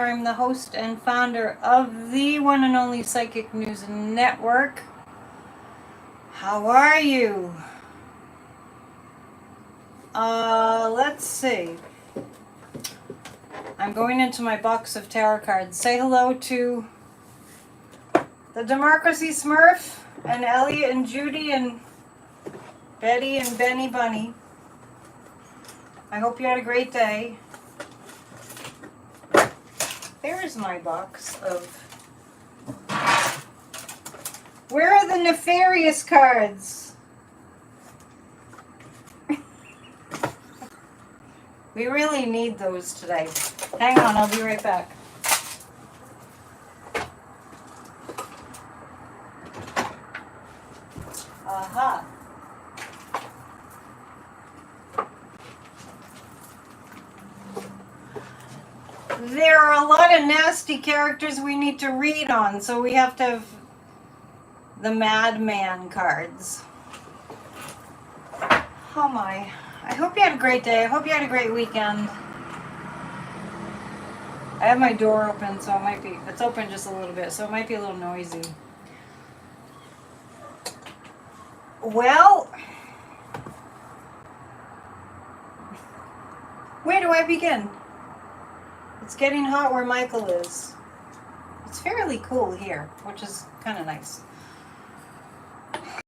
here. I'm the host and founder of the one and only Psychic News Network. How are you? Let's see. I'm going into my box of tarot cards. Say hello to the Democracy Smurf and Elliot and Judy and Betty and Benny Bunny. I hope you had a great day. There's my box of... Where are the nefarious cards? We really need those today. Hang on, I'll be right back. Aha. There are a lot of nasty characters we need to read on, so we have to have the Madman cards. Oh my. I hope you had a great day. I hope you had a great weekend. I have my door open, so it's open just a little bit, so it might be a little noisy. Well, where do I begin? It's getting hot where Michael is. It's fairly cool here, which is kind of nice.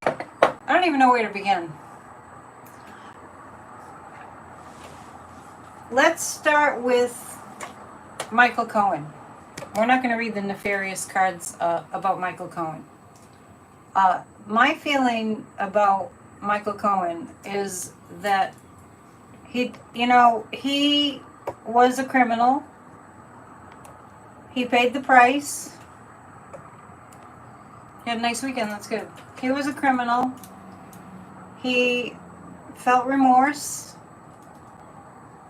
I don't even know where to begin. Let's start with Michael Cohen. We're not going to read the nefarious cards about Michael Cohen. My feeling about Michael Cohen is that he was a criminal. He paid the price. He had a nice weekend, that's good. He was a criminal. He felt remorse.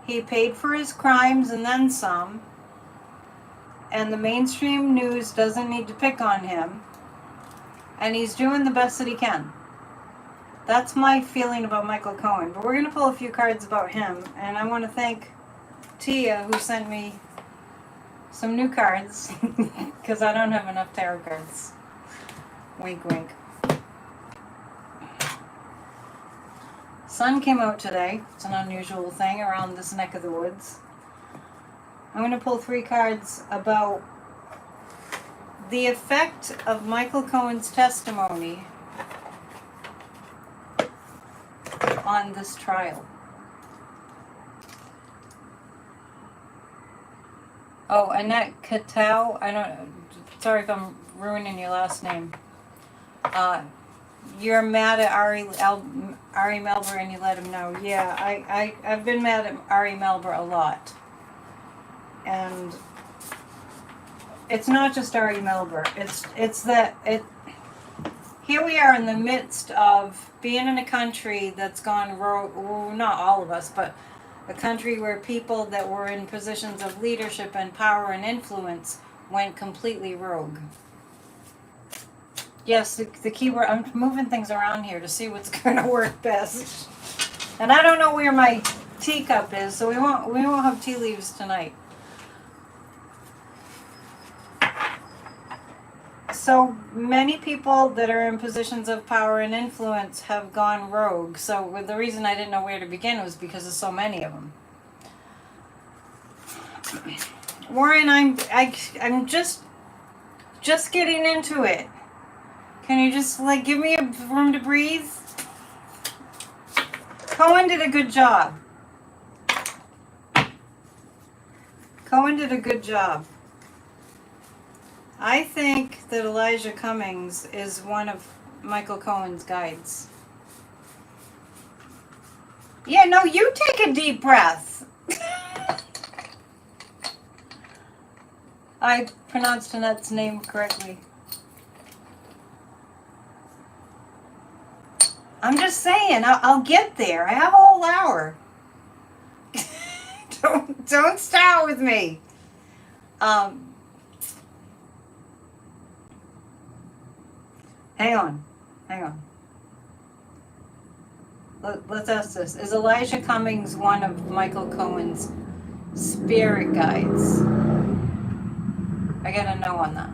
He paid for his crimes and then some. And the mainstream news doesn't need to pick on him. And he's doing the best that he can. That's my feeling about Michael Cohen. But we're going to pull a few cards about him. And I want to thank Tia, who sent me some new cards. Because I don't have enough tarot cards. Wink, wink. Sun came out today. It's an unusual thing around this neck of the woods. I'm going to pull 3 cards about the effect of Michael Cohen's testimony on this trial. Oh, Annette Dion. Sorry if I'm ruining your last name. You're mad at Ari Melber and you let him know. Yeah, I've been mad at Ari Melber a lot. And it's not just Ari Melber. It's that here we are in the midst of being in a country that's gone rogue. Well, not all of us, but a country where people that were in positions of leadership and power and influence went completely rogue. Yes, the key word, I'm moving things around here to see what's going to work best. And I don't know where my teacup is, so we won't have tea leaves tonight. So many people that are in positions of power and influence have gone rogue. So the reason I didn't know where to begin was because of so many of them. Warren, I'm just getting into it. Can you just give me a room to breathe? Cohen did a good job. Cohen did a good job. I think that Elijah Cummings is one of Michael Cohen's guides. Yeah, no, you take a deep breath. I pronounced Annette's name correctly. I'm just saying, I'll get there. I have a whole hour. Don't start with me. Hang on. Let's ask this. Is Elijah Cummings one of Michael Cohen's spirit guides? I got a no on that.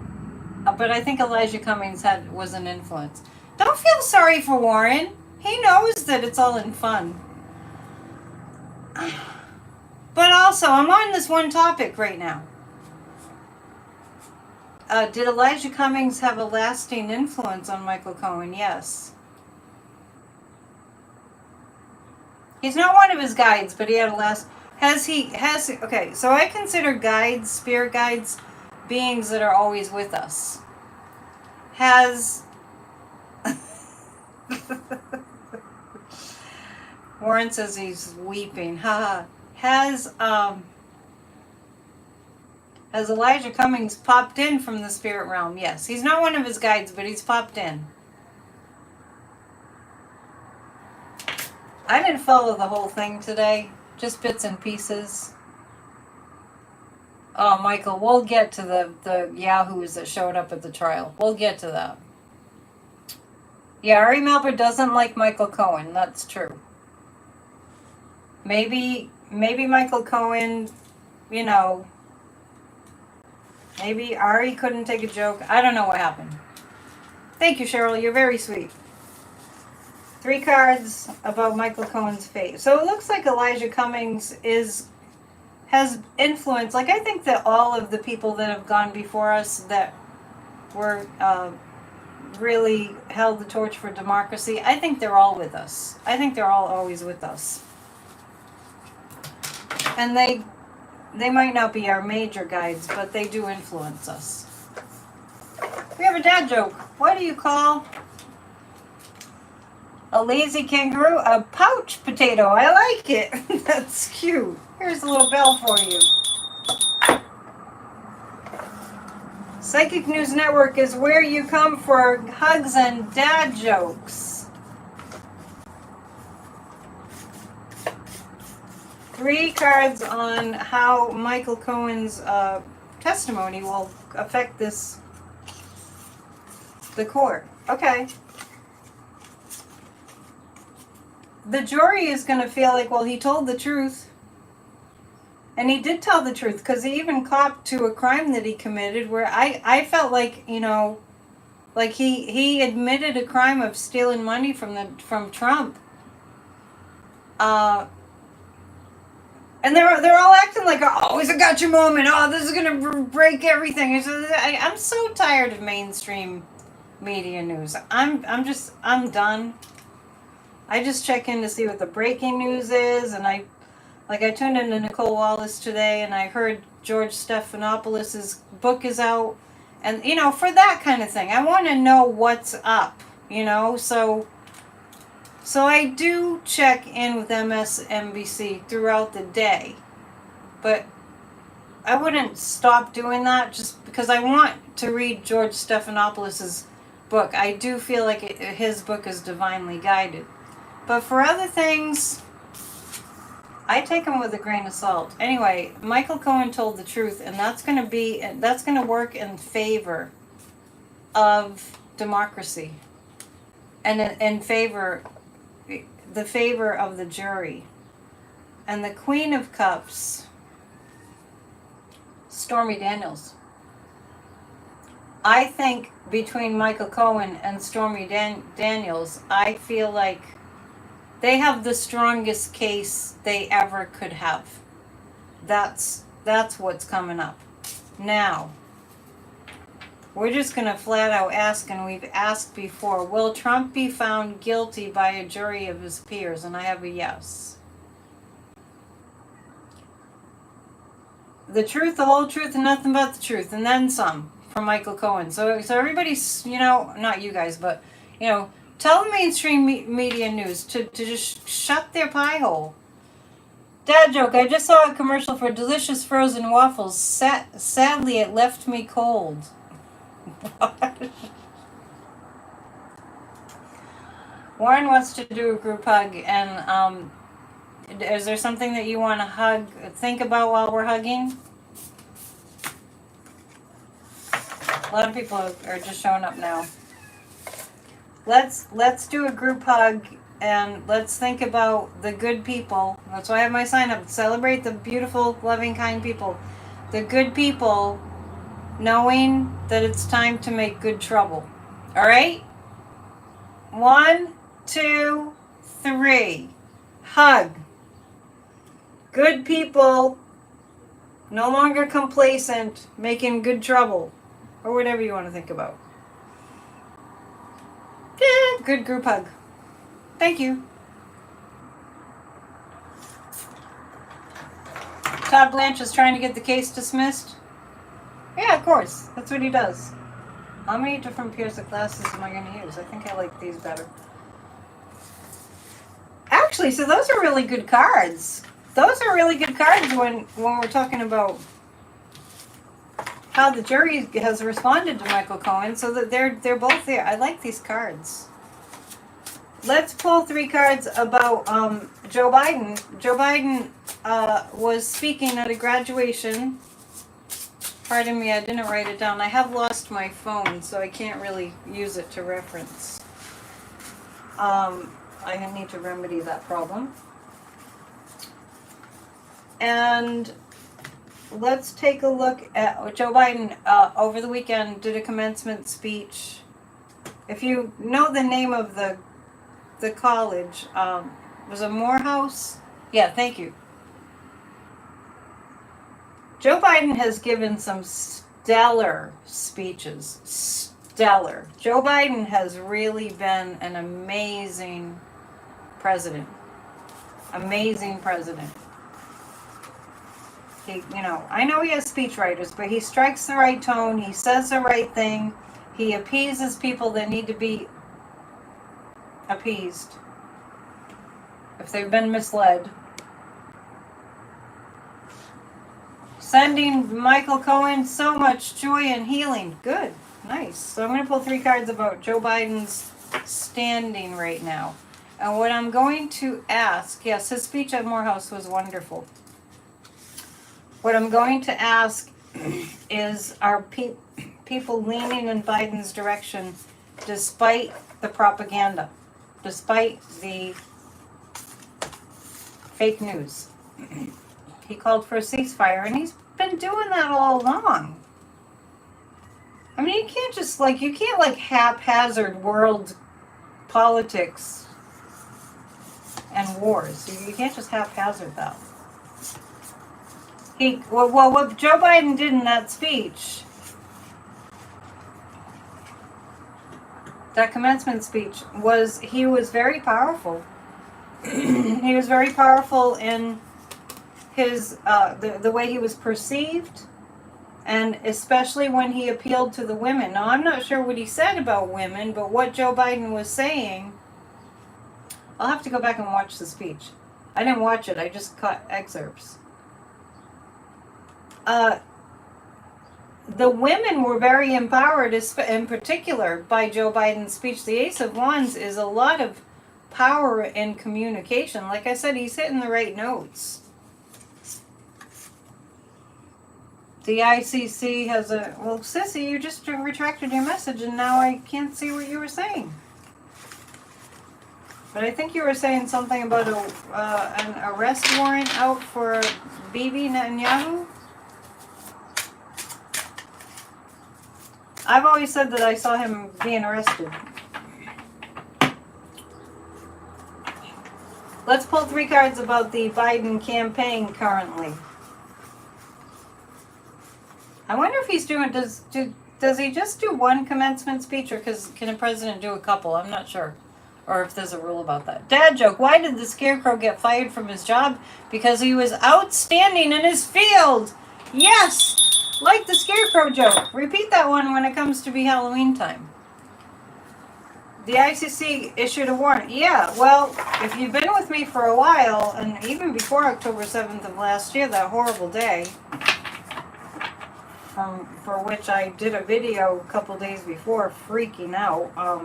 But I think Elijah Cummings was an influence. Don't feel sorry for Warren. He knows that it's all in fun. But also, I'm on this one topic right now. Did Elijah Cummings have a lasting influence on Michael Cohen? Yes. He's not one of his guides, but he had a okay, so I consider guides, spirit guides, beings that are always with us. Warren says he's weeping. Has Elijah Cummings popped in from the spirit realm? Yes. He's not one of his guides, but he's popped in. I didn't follow the whole thing today, just bits and pieces. Oh, Michael, we'll get to the yahoos that showed up at the trial. We'll get to that. Yeah, Ari Melber doesn't like Michael Cohen. That's true. Maybe Michael Cohen, maybe Ari couldn't take a joke. I don't know what happened. Thank you, Cheryl. You're very sweet. 3 cards about Michael Cohen's fate. So it looks like Elijah Cummings has influence. Like, I think that all of the people that have gone before us that were really held the torch for democracy, I think they're all with us. I think they're all always with us. And they might not be our major guides, but they do influence us. We have a dad joke. What do you call a lazy kangaroo? A pouch potato. I like it. That's cute. Here's a little bell for you. Psychic News Network is where you come for hugs and dad jokes. 3 cards on how Michael Cohen's testimony will affect the court. Okay. The jury is going to feel like, well, he told the truth. And he did tell the truth, because he even copped to a crime that he committed where I felt like, like he admitted a crime of stealing money from Trump. And they're all acting like, oh, it's a gotcha moment. Oh, this is going to break everything. I'm so tired of mainstream media news. I'm done. I just check in to see what the breaking news is, and I tuned into Nicole Wallace today, and I heard George Stephanopoulos' book is out, and for that kind of thing, I want to know what's up, so I do check in with MSNBC throughout the day, but I wouldn't stop doing that just because I want to read George Stephanopoulos' book. I do feel like his book is divinely guided. But for other things, I take them with a grain of salt. Anyway, Michael Cohen told the truth, and that's going to work in favor of democracy, and in favor of the jury. And the Queen of Cups, Stormy Daniels. I think between Michael Cohen and Stormy Daniels, I feel like they have the strongest case they ever could have. That's what's coming up. Now, we're just going to flat out ask, and we've asked before, will Trump be found guilty by a jury of his peers? And I have a yes. The truth, the whole truth, and nothing but the truth, and then some, from Michael Cohen. So everybody's, not you guys, but, tell the mainstream media news to just shut their pie hole. Dad joke, I just saw a commercial for delicious frozen waffles. Sadly, it left me cold. Warren wants to do a group hug, and is there something that you want to think about while we're hugging? A lot of people are just showing up now. Let's do a group hug, and let's think about the good people. That's why I have my sign up. Celebrate the beautiful, loving, kind people. The good people knowing that it's time to make good trouble. All right? 1, 2, 3. Hug. Good people, no longer complacent, making good trouble. Or whatever you want to think about. Yeah, good group hug. Thank you. Todd Blanche is trying to get the case dismissed. Yeah, of course. That's what he does. How many different pairs of glasses am I going to use? I think I like these better. Actually, so those are really good cards. Those are really good cards when we're talking about how the jury has responded to Michael Cohen, so that they're both there. I like these cards. Let's pull 3 cards about Joe Biden. Joe Biden was speaking at a graduation. Pardon me, I didn't write it down. I have lost my phone, so I can't really use it to reference. I need to remedy that problem. And let's take a look at Joe Biden over the weekend did a commencement speech. If you know the name of the college, was it Morehouse? Yeah, thank you. Joe Biden has given some stellar speeches. Stellar. Joe Biden has really been an amazing president. Amazing president. He, I know he has speechwriters, but he strikes the right tone. He says the right thing. He appeases people that need to be appeased if they've been misled. Sending Michael Cohen so much joy and healing. Good. Nice. So I'm going to pull 3 cards about Joe Biden's standing right now. And what I'm going to ask, yes, his speech at Morehouse was wonderful. What I'm going to ask is, are people leaning in Biden's direction despite the propaganda, despite the fake news? He called for a ceasefire, and he's been doing that all along. I mean, you can't just haphazard world politics and wars. You can't just haphazard that. What Joe Biden did in that speech, that commencement speech, was he was very powerful. He was very powerful in his the way he was perceived, and especially when he appealed to the women. Now, I'm not sure what he said about women, but what Joe Biden was saying, I'll have to go back and watch the speech. I didn't watch it, I just caught excerpts. The women were very empowered, in particular, by Joe Biden's speech. The Ace of Wands is a lot of power in communication. Like I said, he's hitting the right notes. The ICC has well, Sissy, you just retracted your message and now I can't see what you were saying. But I think you were saying something about an arrest warrant out for Bibi Netanyahu. I've always said that I saw him being arrested. Let's pull 3 cards about the Biden campaign currently. I wonder if he's doing, does he just do one commencement speech, or can a president do a couple? I'm not sure. Or if there's a rule about that. Dad joke, why did the Scarecrow get fired from his job? Because he was outstanding in his field. Yes! Like the Scarecrow joke. Repeat that one when it comes to be Halloween time. The ICC issued a warrant. Yeah, well, if you've been with me for a while, and even before October 7th of last year, that horrible day, for which I did a video a couple days before, freaking out. I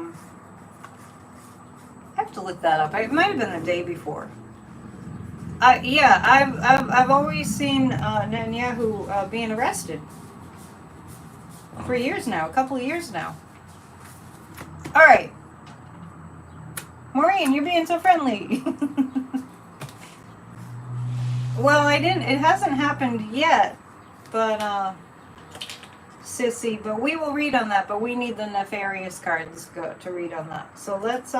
have to look that up. It might have been the day before. Yeah, I've always seen Netanyahu being arrested for years now, a couple of years now. All right, Maureen, you're being so friendly. Well, it hasn't happened yet, but sissy, but we will read on that, but we need the nefarious cards to read on that. So let's,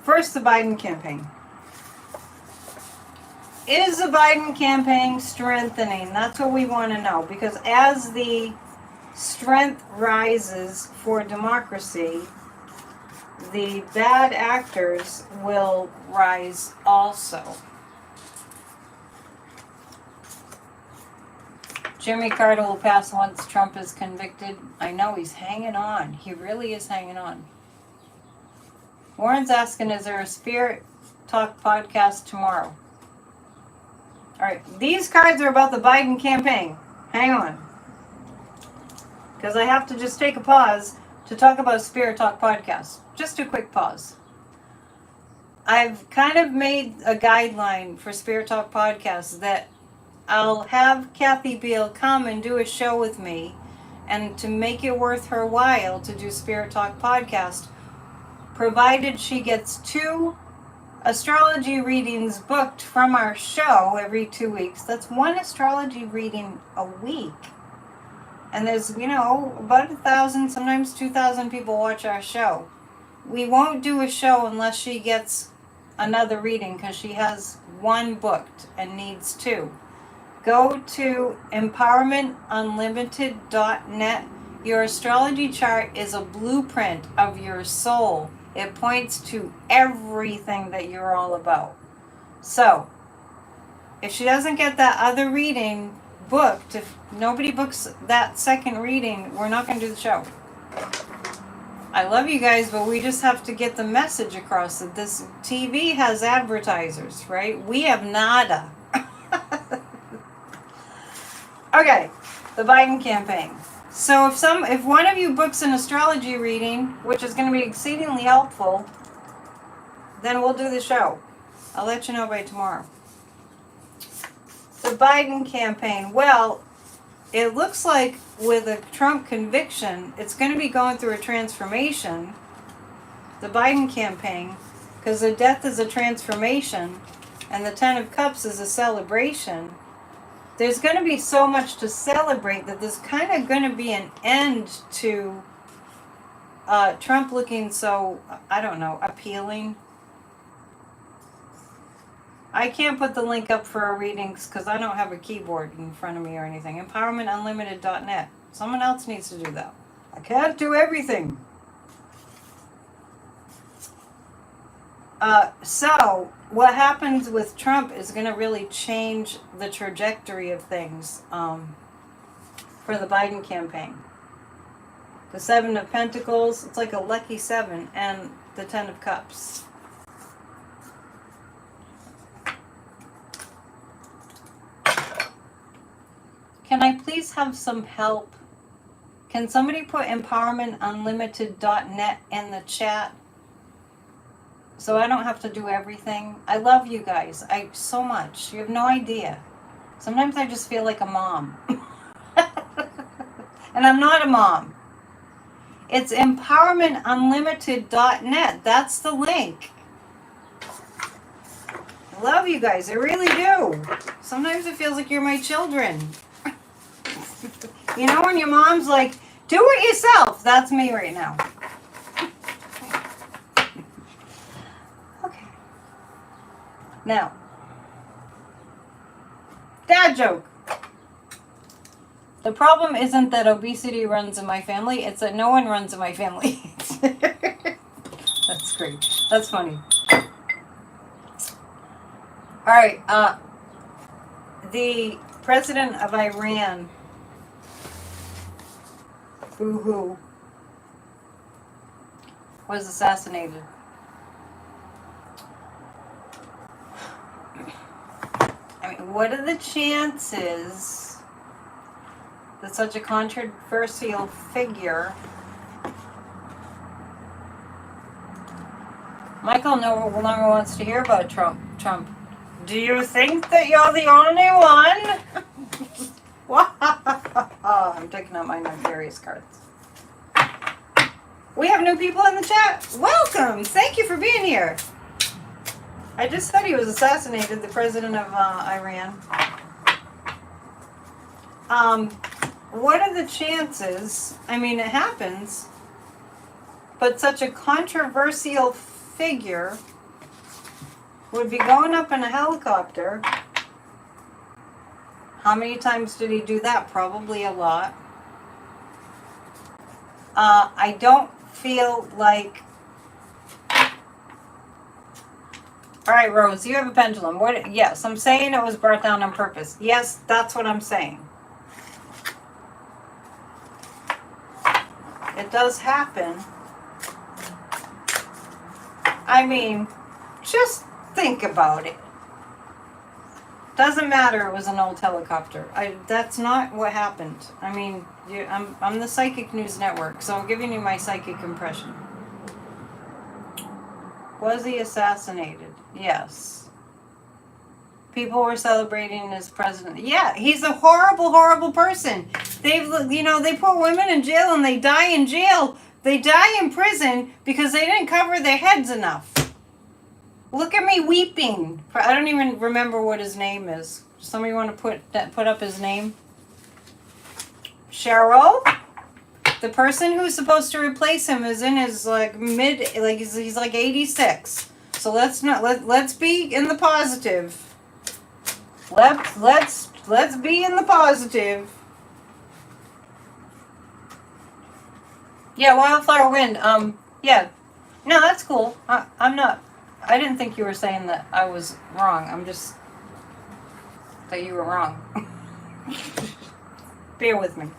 first, the Biden campaign. Is the Biden campaign strengthening? That's what we want to know, because as the strength rises for democracy, the bad actors will rise also. Jimmy Carter will pass once Trump is convicted. I know, he's hanging on. He really is hanging on. Warren's asking, is there a Spirit Talk podcast tomorrow? All right, these cards are about the Biden campaign. Hang on. Because I have to just take a pause to talk about Spirit Talk podcast. Just a quick pause. I've kind of made a guideline for Spirit Talk podcast that I'll have Kathy Beal come and do a show with me, and to make it worth her while to do Spirit Talk podcast, provided she gets 2 astrology readings booked from our show every 2 weeks. That's 1 astrology reading a week. And there's, about 1,000, sometimes 2,000 people watch our show. We won't do a show unless she gets another reading, because she has 1 booked and needs 2. Go to empowermentunlimited.net. Your astrology chart is a blueprint of your soul. It points to everything that you're all about. So, if she doesn't get that other reading booked, if nobody books that second reading, we're not going to do the show. I love you guys, but we just have to get the message across that this TV has advertisers, right? We have nada. Okay, the Biden campaign. So if one of you books an astrology reading, which is going to be exceedingly helpful, then we'll do the show. I'll let you know by tomorrow. The Biden campaign. Well, it looks like with a Trump conviction, it's going to be going through a transformation. The Biden campaign, because the death is a transformation, and the 10 of Cups is a celebration. There's going to be so much to celebrate that there's kind of going to be an end to Trump looking so, I don't know, appealing. I can't put the link up for our readings because I don't have a keyboard in front of me or anything. EmpowermentUnlimited.net. Someone else needs to do that. I can't do everything. So, what happens with Trump is going to really change the trajectory of things for the Biden campaign. The 7 of Pentacles, it's like a lucky 7, and the 10 of Cups. Can I please have some help? Can somebody put empowermentunlimited.net in the chat? So I don't have to do everything. I love you guys. So much. You have no idea. Sometimes I just feel like a mom. And I'm not a mom. It's empowermentunlimited.net. That's the link. I love you guys. I really do. Sometimes it feels like you're my children. You know when your mom's like, do it yourself. That's me right now. Now, dad joke. The problem isn't that obesity runs in my family, it's that no one runs in my family. That's great. That's funny. Alright, the president of Iran, boo-hoo, was assassinated. I mean, what are the chances that such a controversial figure... Michael no longer wants to hear about Trump. Do you think that you're the only one? I'm taking out my nefarious cards. We have new people in the chat. Welcome. Thank you for being here. I just said he was assassinated, the president of Iran. What are the chances? I mean, it happens, but such a controversial figure would be going up in a helicopter. How many times did he do that? Probably a lot. I don't feel like... All right, Rose, you have a pendulum. What? Yes, I'm saying it was brought down on purpose. Yes, that's what I'm saying. It does happen. I mean, just think about it. Doesn't matter, it was an old helicopter. That's not what happened. I mean, I'm the Psychic News Network, so I'm giving you my psychic impression. Was he assassinated? Yes. People were celebrating as president. Yeah, he's a horrible, horrible person. They put women in jail and they die in jail. They die in prison because they didn't cover their heads enough. Look at me weeping. I don't even remember what his name is. Somebody want to put up his name? Cheryl? The person who's supposed to replace him is in his he's like 86. So let's be in the positive. Let's be in the positive. Yeah, Wildflower Wind. Yeah. No, that's cool. I didn't think you were saying that I was wrong. I'm just that you were wrong. Bear with me.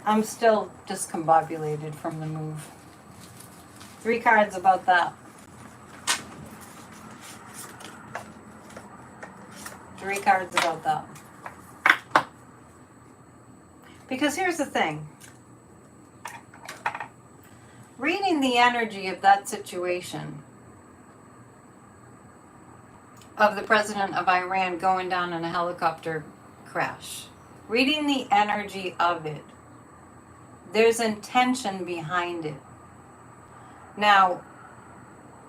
I'm still discombobulated from the move. 3 cards about that. 3 cards about that. Because here's the thing. Reading the energy of that situation, of the president of Iran going down in a helicopter crash, reading the energy of it, there's intention behind it. Now,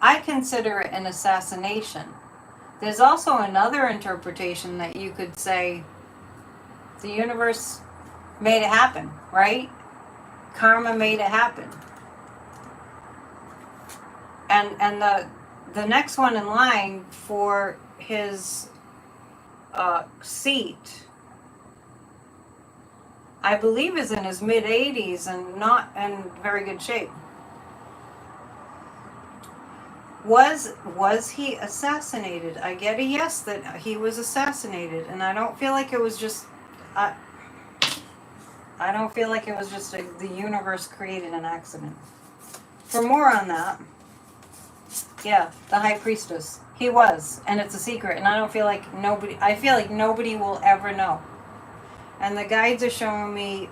I consider it an assassination. There's also another interpretation that you could say the universe made it happen, right? Karma made it happen. And the next one in line for his seat, I believe, is in his mid-80s and not in very good shape. Was he assassinated? I get a yes that he was assassinated, and I don't feel like it was just I don't feel like it was just the universe created an accident. For more on that, yeah, the High Priestess. He was, and it's a secret, and I feel like nobody will ever know. And the guides are showing me,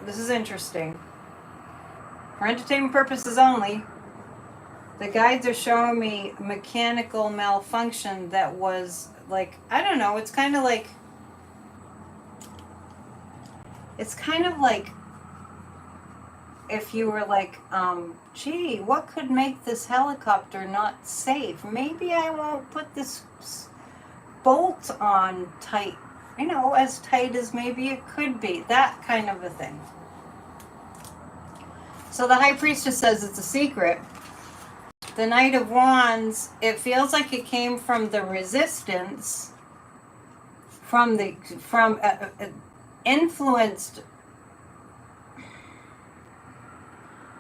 this is interesting, for entertainment purposes only, the guides are showing me mechanical malfunction that was like, I don't know, it's kind of like if you were like, gee, what could make this helicopter not safe? Maybe I won't put this bolt on tight, as tight as maybe it could be. That kind of a thing. So the High Priestess says it's a secret. The Knight of Wands, it feels like it came from the resistance, from influenced.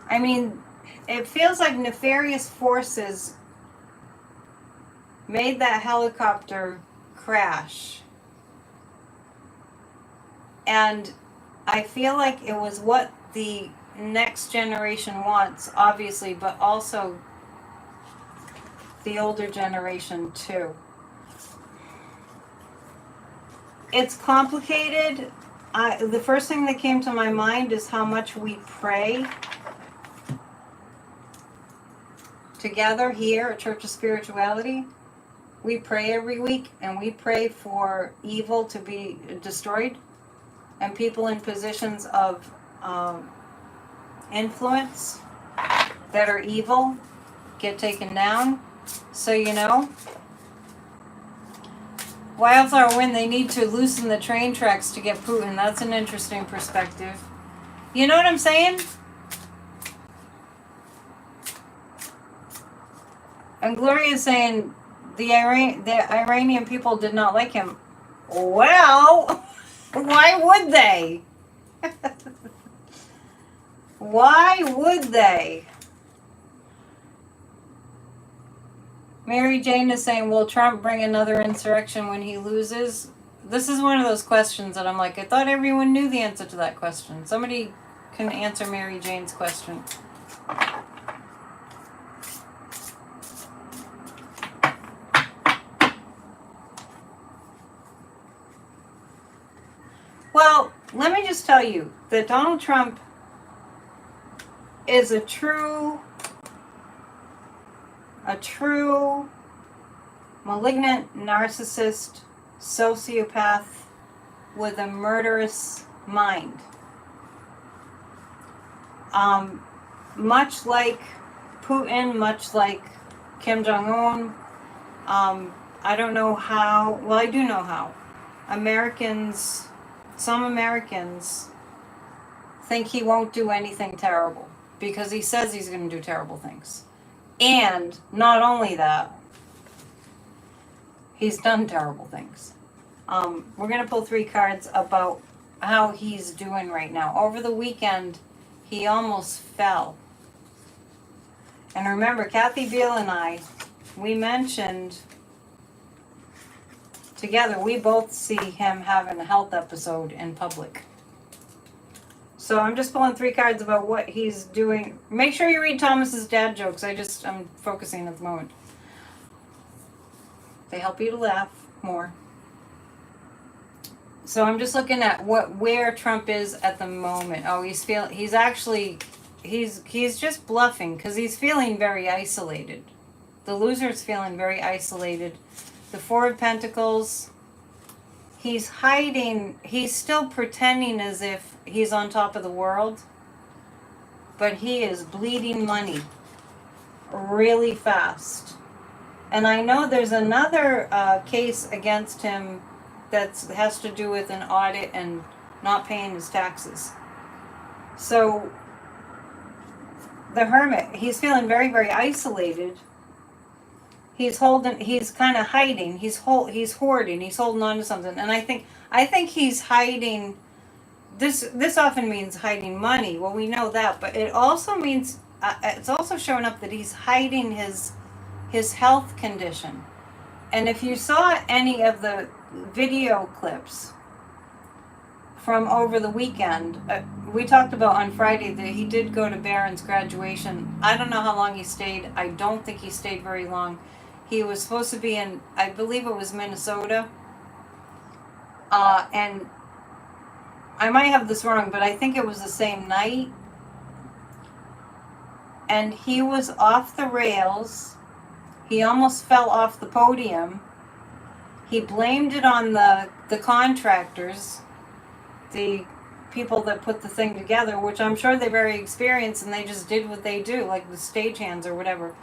I mean, it feels like nefarious forces made that helicopter crash. And I feel like it was what the next generation wants, obviously, but also the older generation too. It's complicated. The first thing that came to my mind is how much we pray together here at Church of Spirituality. We pray every week, and we pray for evil to be destroyed and people in positions of influence that are evil get taken down. So, Wildflower Wind, they need to loosen the train tracks to get Putin. That's an interesting perspective. You know what I'm saying? And Gloria is saying the Iranian people did not like him. Well, why would they? Why would they? Mary Jane is saying, will Trump bring another insurrection when he loses? This is one of those questions that I'm like, I thought everyone knew the answer to that question. Somebody can answer Mary Jane's question. Well, let me just tell you that Donald Trump is a true malignant narcissist sociopath with a murderous mind. Much like Putin, much like Kim Jong-un, I don't know how, well, I do know how. Some Americans think he won't do anything terrible because he says he's going to do terrible things. And not only that, he's done terrible things. We're going to pull 3 cards about how he's doing right now. Over the weekend, he almost fell. And remember, Kathy Beale and I, we mentioned together, we both see him having a health episode in public. So I'm just pulling 3 cards about what he's doing. Make sure you read Thomas's dad jokes. I'm focusing at the moment. They help you to laugh more. So I'm just looking at where Trump is at the moment. Oh, he's just bluffing because he's feeling very isolated. The loser's feeling very isolated. The 4 of Pentacles, he's hiding, he's still pretending as if he's on top of the world, but he is bleeding money really fast. And I know there's another case against him that has to do with an audit and not paying his taxes. So the Hermit, he's feeling very, very isolated. He's kind of hiding. He's hoarding. He's holding on to something. And I think he's hiding. This often means hiding money. Well, we know that, but it also means it's also showing up that he's hiding his health condition. And if you saw any of the video clips from over the weekend, we talked about on Friday that he did go to Barron's graduation. I don't know how long he stayed. I don't think he stayed very long. He was supposed to be in, I believe it was Minnesota. And I might have this wrong, but I think it was the same night. And he was off the rails. He almost fell off the podium. He blamed it on the contractors, the people that put the thing together, which I'm sure they're very experienced and they just did what they do, like the stagehands or whatever.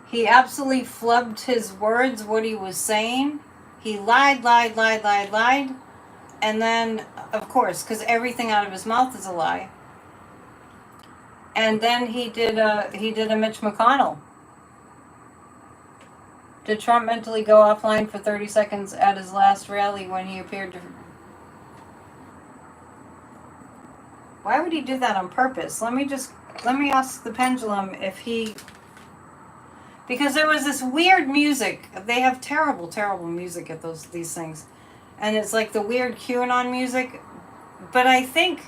He absolutely flubbed his words, what he was saying. He lied. And then, of course, because everything out of his mouth is a lie. And then he did a Mitch McConnell. Did Trump mentally go offline for 30 seconds at his last rally when he appeared to... Why would he do that on purpose? Let me ask the pendulum if he... Because there was this weird music. They have terrible, terrible music at these things. And it's like the weird QAnon music. But I think...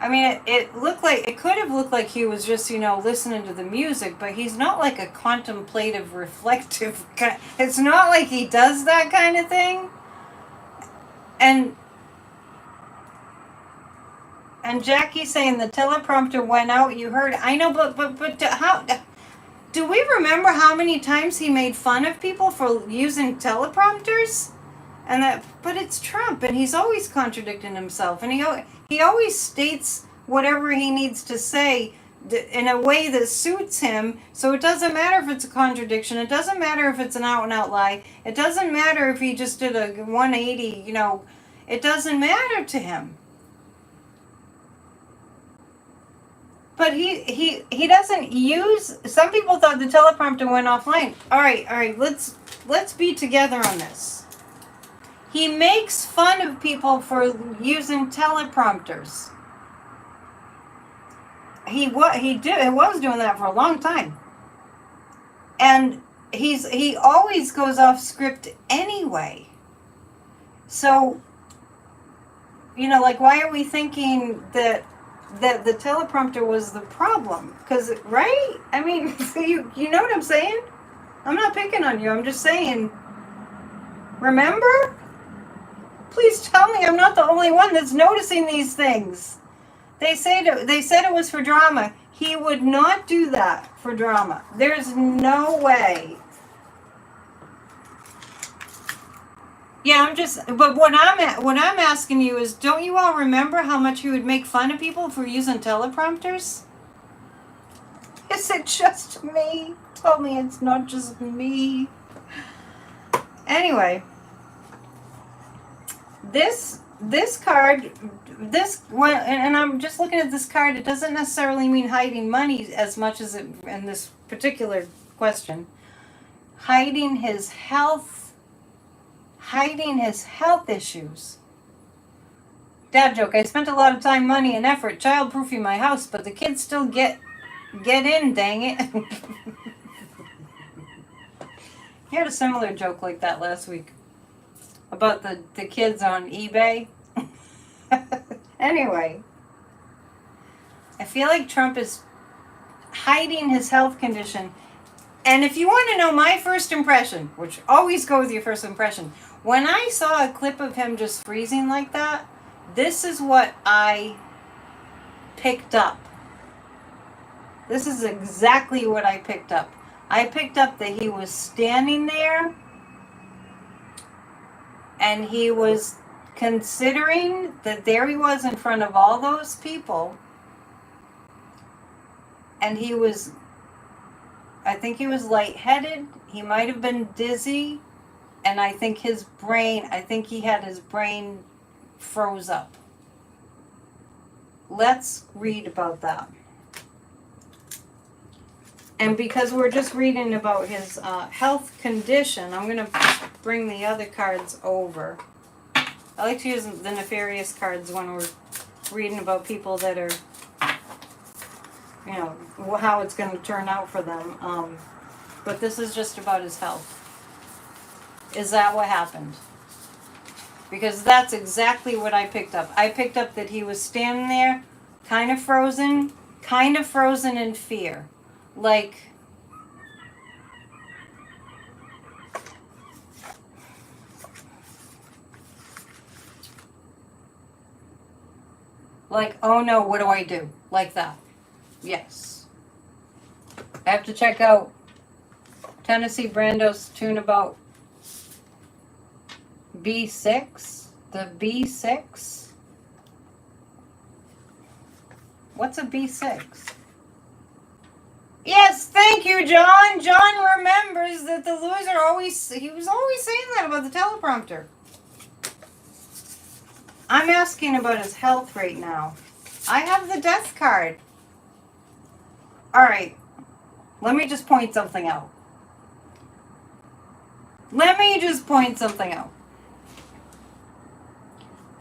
I mean, it could have looked like he was just, listening to the music, but he's not like a contemplative, reflective kind. It's not like he does that kind of thing. And Jackie's saying the teleprompter went out. You heard. I know, but how? Do we remember how many times he made fun of people for using teleprompters? But it's Trump, and he's always contradicting himself, and he always states whatever he needs to say in a way that suits him. So it doesn't matter if it's a contradiction. It doesn't matter if it's an out and out lie. It doesn't matter if he just did a 180, it doesn't matter to him. But he doesn't use, some people thought the teleprompter went offline. All right, let's be together on this. He makes fun of people for using teleprompters. He was doing that for a long time. And he always goes off script anyway. So, why are we thinking that the teleprompter was the problem? Because, right? I mean, you know what I'm saying? I'm not picking on you. I'm just saying, remember? Please tell me I'm not the only one that's noticing these things. They said it was for drama. He would not do that for drama. There's no way. Yeah, but what I'm asking you is, don't you all remember how much he would make fun of people for using teleprompters? Is it just me? Tell me it's not just me. Anyway, this card, this one, and I'm just looking at this card, it doesn't necessarily mean hiding money as much as it, in this particular question, hiding his health issues. Dad joke, I spent a lot of time, money, and effort childproofing my house, but the kids still get in, dang it. You had a similar joke like that last week about the kids on eBay. Anyway, I feel like Trump is hiding his health condition. And if you want to know my first impression, which always go with your first impression, when I saw a clip of him just freezing like that, this is what I picked up. This is exactly what I picked up. I picked up that he was standing there and he was considering that there he was in front of all those people, and I think he was lightheaded, he might have been dizzy, and I think he had his brain froze up. Let's read about that. And because we're just reading about his health condition, I'm going to bring the other cards over. I like to use the nefarious cards when we're reading about people that are, how it's going to turn out for them. But this is just about his health. Is that what happened? Because that's exactly what I picked up. I picked up that he was standing there, kind of frozen in fear. Like, oh no, what do I do? Like that. Yes. I have to check out Tennessee Brando's tune about B6. The B6. What's a B6? Yes, thank you, John. John remembers that the loser he was always saying that about the teleprompter. I'm asking about his health right now. I have the death card. All right. Let me just point something out.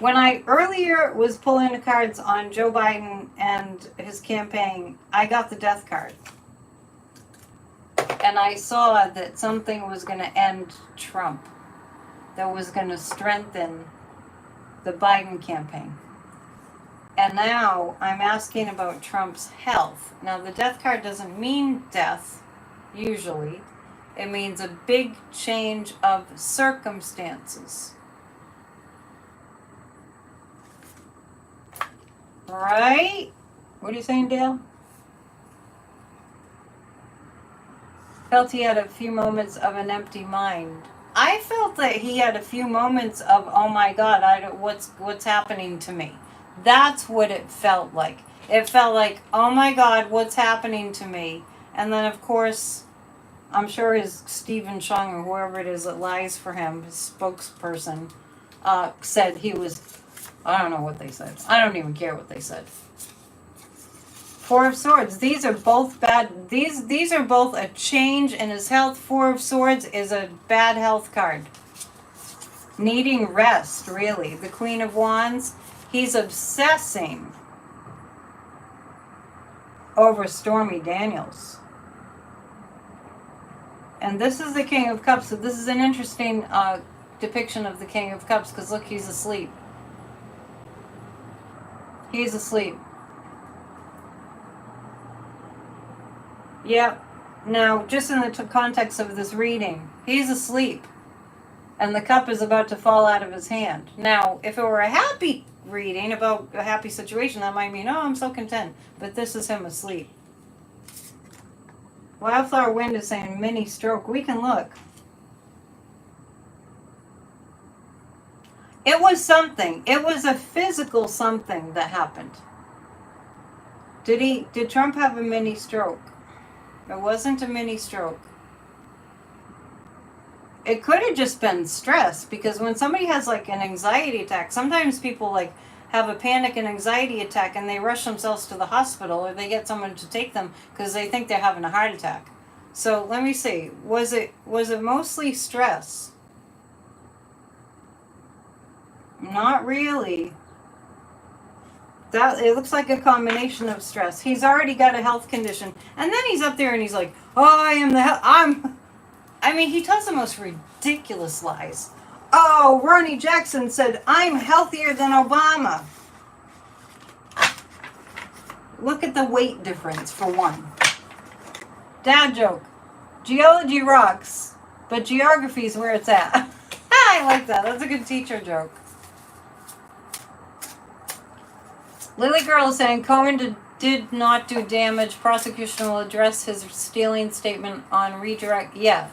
When I earlier was pulling the cards on Joe Biden and his campaign, I got the death card. And I saw that something was going to end Trump, that was going to strengthen the Biden campaign. And now I'm asking about Trump's health. Now, the death card doesn't mean death, usually. It means a big change of circumstances. Right? What are you saying, Dale? Felt he had a few moments of an empty mind. I felt that he had a few moments of, oh my God, what's happening to me? That's what it felt like. It felt like, oh my God, what's happening to me? And then, of course, I'm sure his Stephen Chung or whoever it is that lies for him, his spokesperson, said he was, I don't know what they said. I don't even care what they said. Four of Swords. These are both bad. These are both a change in his health. Four of Swords is a bad health card. Needing rest, really. The Queen of Wands. He's obsessing over Stormy Daniels. And this is the King of Cups. So this is an interesting depiction of the King of Cups, because look, he's asleep. He's asleep. Yep. Now, just in the context of this reading, he's asleep. And the cup is about to fall out of his hand. Now, if it were a happy reading about a happy situation, that might mean, oh, I'm so content. But this is him asleep. Wildflower Wind is saying mini stroke. We can look. It was something. It was a physical something that happened. Did Trump have a mini stroke? It wasn't a mini stroke. It could have just been stress, because when somebody has like an anxiety attack, sometimes people like have a panic and anxiety attack and they rush themselves to the hospital, or they get someone to take them because they think they're having a heart attack. So let me see. Was it mostly stress? Not really. It looks like a combination of stress. He's already got a health condition. And then he's up there and he's like, oh, I mean, he tells the most ridiculous lies. Oh, Ronnie Jackson said, I'm healthier than Obama. Look at the weight difference, for one. Dad joke. Geology rocks, but geography is where it's at. I like that. That's a good teacher joke. Lily Girl is saying Cohen did not do damage. Prosecution will address his stealing statement on redirect. Yeah,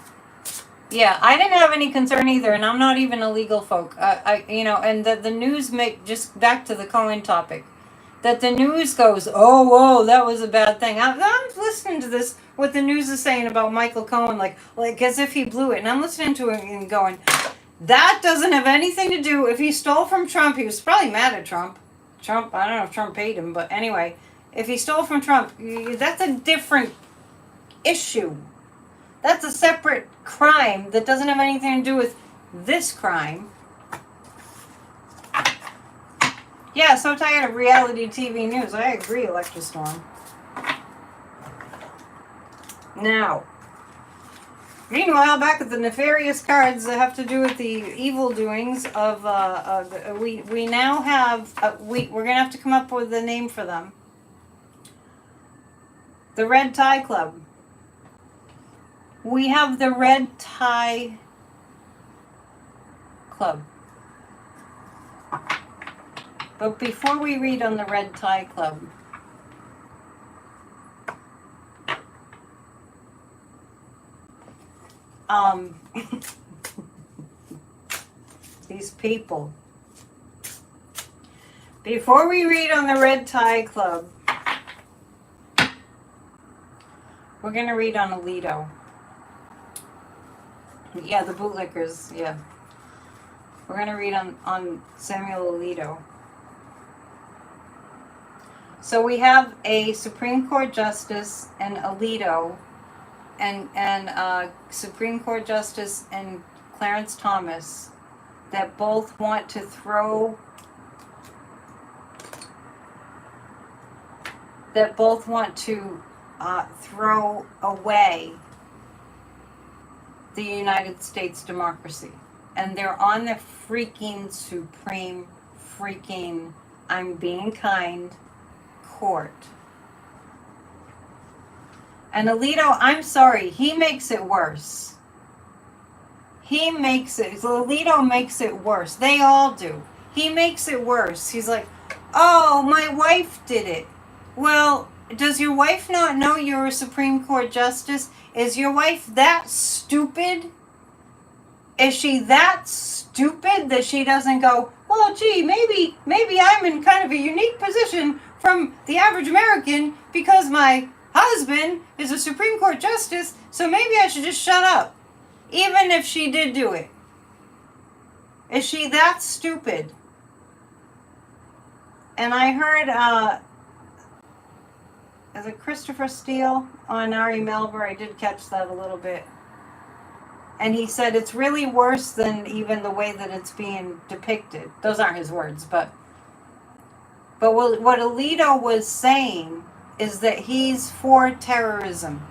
I didn't have any concern either, and I'm not even a legal folk. And the news just back to the Cohen topic, that the news goes, oh, that was a bad thing. I'm listening to this, what the news is saying about Michael Cohen, like as if he blew it, and I'm listening to it and going, that doesn't have anything to do. If he stole from Trump, he was probably mad at Trump. I don't know if Trump paid him, but anyway, if he stole from Trump, that's a different issue. That's a separate crime that doesn't have anything to do with this crime. Yeah, so tired of reality TV news. I agree, Electra Storm. Now, meanwhile, back at the nefarious cards that have to do with the evil doings of, we now have, we're going to have to come up with a name for them. The Red Tie Club. We have the Red Tie Club. But before we read on the Red Tie Club, these people. Before we read on the Red Tie Club, we're going to read on Alito. Yeah, the bootlickers, yeah. We're going to read on Samuel Alito. So we have a Supreme Court Justice and Alito, and Supreme Court Justice and Clarence Thomas, that both want to throw away the United States democracy. And they're on the freaking Supreme freaking, I'm being kind, court. And Alito, I'm sorry, he makes it worse. Alito makes it worse. They all do. He makes it worse. He's like, oh, my wife did it. Well, does your wife not know you're a Supreme Court Justice? Is your wife that stupid? Is she that stupid that she doesn't go, well, gee, maybe I'm in kind of a unique position from the average American because my husband is a Supreme Court justice, so maybe I should just shut up. Even if she did do it. Is she that stupid? And I heard, is it Christopher Steele on Ari Melber? I did catch that a little bit. And he said it's really worse than even the way that it's being depicted. Those aren't his words, but what Alito was saying is that he's for terrorism.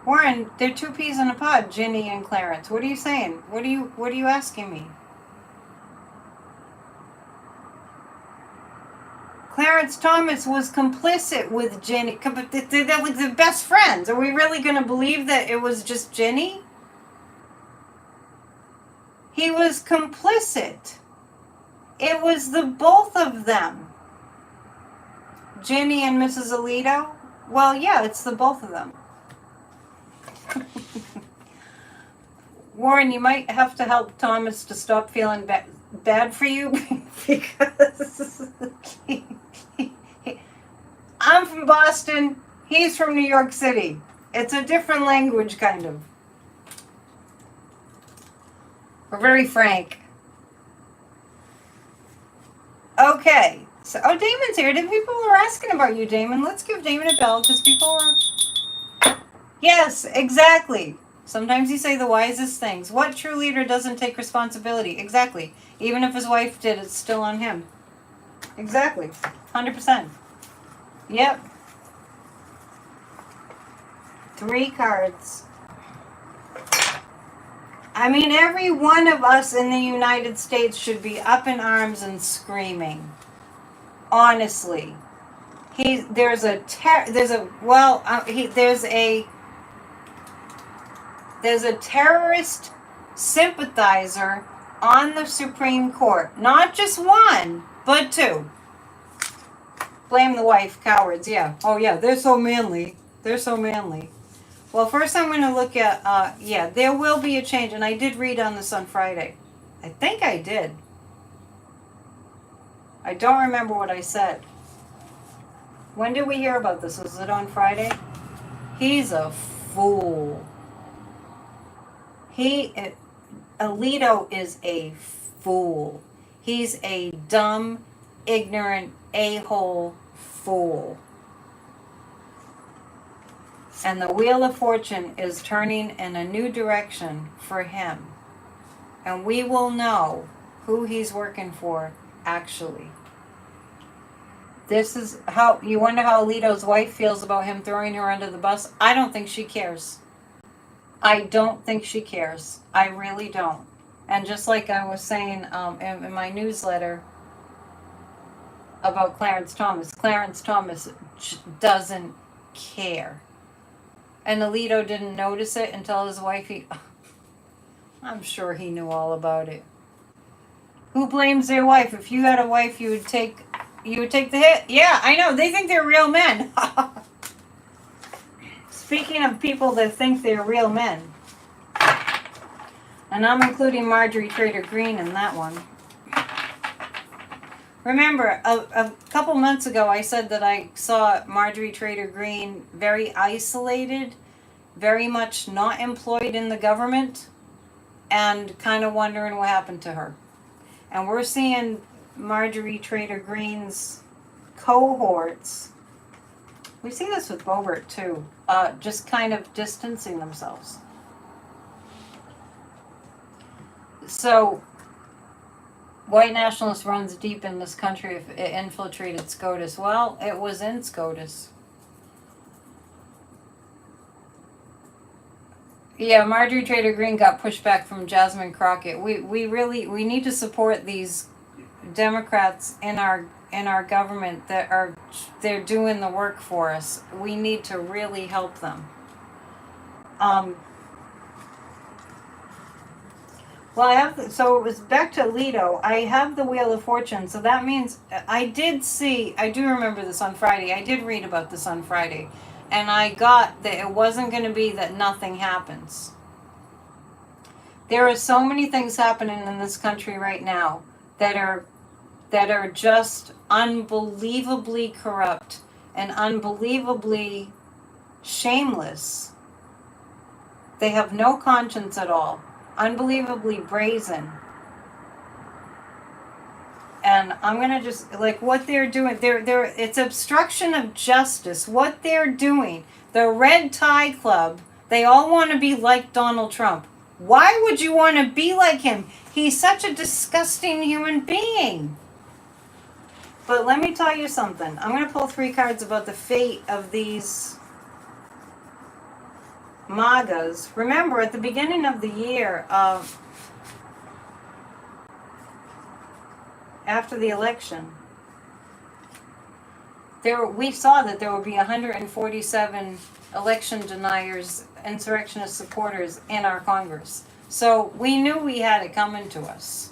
Warren, they're two peas in a pod, Ginny and Clarence. What are you saying? What are you asking me? Clarence Thomas was complicit with Ginny. They're like the best friends. Are we really going to believe that it was just Ginny? He was complicit. It was the both of them. Ginny and Mrs. Alito? Well, yeah, it's the both of them. Warren, you might have to help Thomas to stop feeling bad for you because I'm from Boston, he's from New York City. It's a different language, kind of. We're very frank. Okay. So, oh, Damon's here. People were asking about you, Damon. Let's give Damon a bell because people were... Yes, exactly. Sometimes you say the wisest things. What true leader doesn't take responsibility? Exactly. Even if his wife did, it's still on him. Exactly. 100%. Yep. 3 cards. I mean, every one of us in the United States should be up in arms and screaming. Honestly. There's a terrorist sympathizer on the Supreme Court. Not just one, but 2. Blame the wife, cowards, yeah. Oh yeah, they're so manly. They're so manly. Well, first I'm going to look at, yeah, there will be a change. And I did read on this on Friday. I think I did. I don't remember what I said. When did we hear about this? Was it on Friday? He's a fool. Alito is a fool. He's a dumb, ignorant, a-hole fool. And the Wheel of Fortune is turning in a new direction for him. And we will know who he's working for, actually. This is how, you wonder how Alito's wife feels about him throwing her under the bus? I don't think she cares. I don't think she cares. I really don't. And just like I was saying in my newsletter about Clarence Thomas doesn't care. And Alito didn't notice it until his wife, I'm sure he knew all about it. Who blames their wife? If you had a wife, you would take the hit. Yeah, I know. They think they're real men. Speaking of people that think they're real men, and I'm including Marjorie Trader Green in that one. Remember, a couple months ago, I said that I saw Marjorie Trader Green very isolated, very much not employed in the government, and kind of wondering what happened to her. And we're seeing Marjorie Trader Green's cohorts. We see this with Boebert, too, just kind of distancing themselves. So, white nationalist runs deep in this country if it infiltrated SCOTUS. Well, it was in SCOTUS. Yeah, Marjorie Trader Green got pushed back from Jasmine Crockett. We need to support these Democrats in our government they're doing the work for us. We need to really help them. Well, so it was back to Alito. I have the Wheel of Fortune, so that means I do remember this on Friday. I did read about this on Friday. And I got that it wasn't going to be that nothing happens. There are so many things happening in this country right now that are just unbelievably corrupt and unbelievably shameless. They have no conscience at all. Unbelievably brazen. And I'm gonna just, like, what they're doing, it's obstruction of justice. What they're doing, the Red Tie Club, they all want to be like Donald Trump. Why would you want to be like him? He's such a disgusting human being. But let me tell you something. I'm going to pull 3 cards about the fate of these MAGAs. Remember, at the beginning of the year, after the election, we saw that there would be 147 election deniers, insurrectionist supporters in our Congress. So we knew we had it coming to us.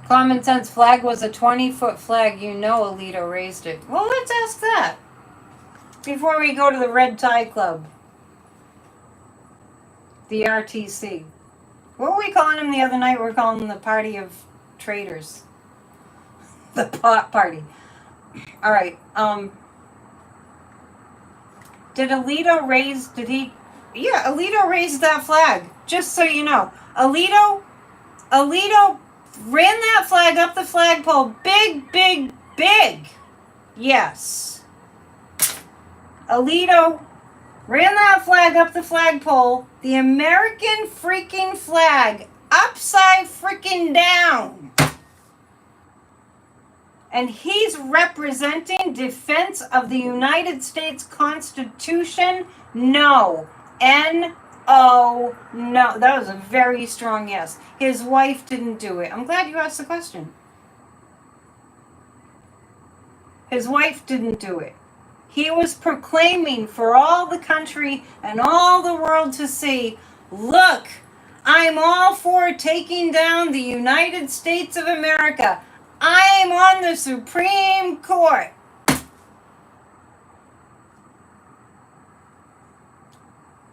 Common sense flag was a 20-foot flag. You know Alito raised it. Well, let's ask that before we go to the Red Tie Club. The RTC. What were we calling them the other night? We're calling them the Party of Traitors. The pot party. All right. Did Alito raise, yeah, Alito raised that flag. Just so you know. Alito ran that flag up the flagpole. Big, big, big. Yes. Alito ran that flag up the flagpole. The American freaking flag. Upside freaking down. And he's representing defense of the United States Constitution? No. N-O, no. That was a very strong yes. His wife didn't do it. I'm glad you asked the question. His wife didn't do it. He was proclaiming for all the country and all the world to see, look, I'm all for taking down the United States of America. I'm on the Supreme Court.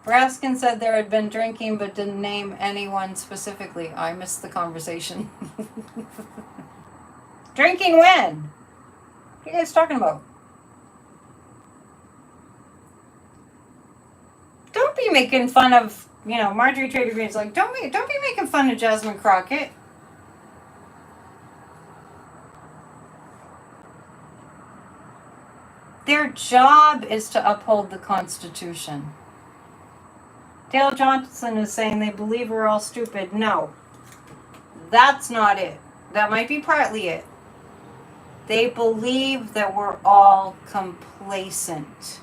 Raskin said there had been drinking but didn't name anyone specifically. I missed the conversation. Drinking when? What are you guys talking about? Don't be making fun of, Marjorie Taylor Greene's like, don't be making fun of Jasmine Crockett. Their job is to uphold the Constitution. Dale Johnson is saying they believe we're all stupid. No, that's not it. That might be partly it. They believe that we're all complacent.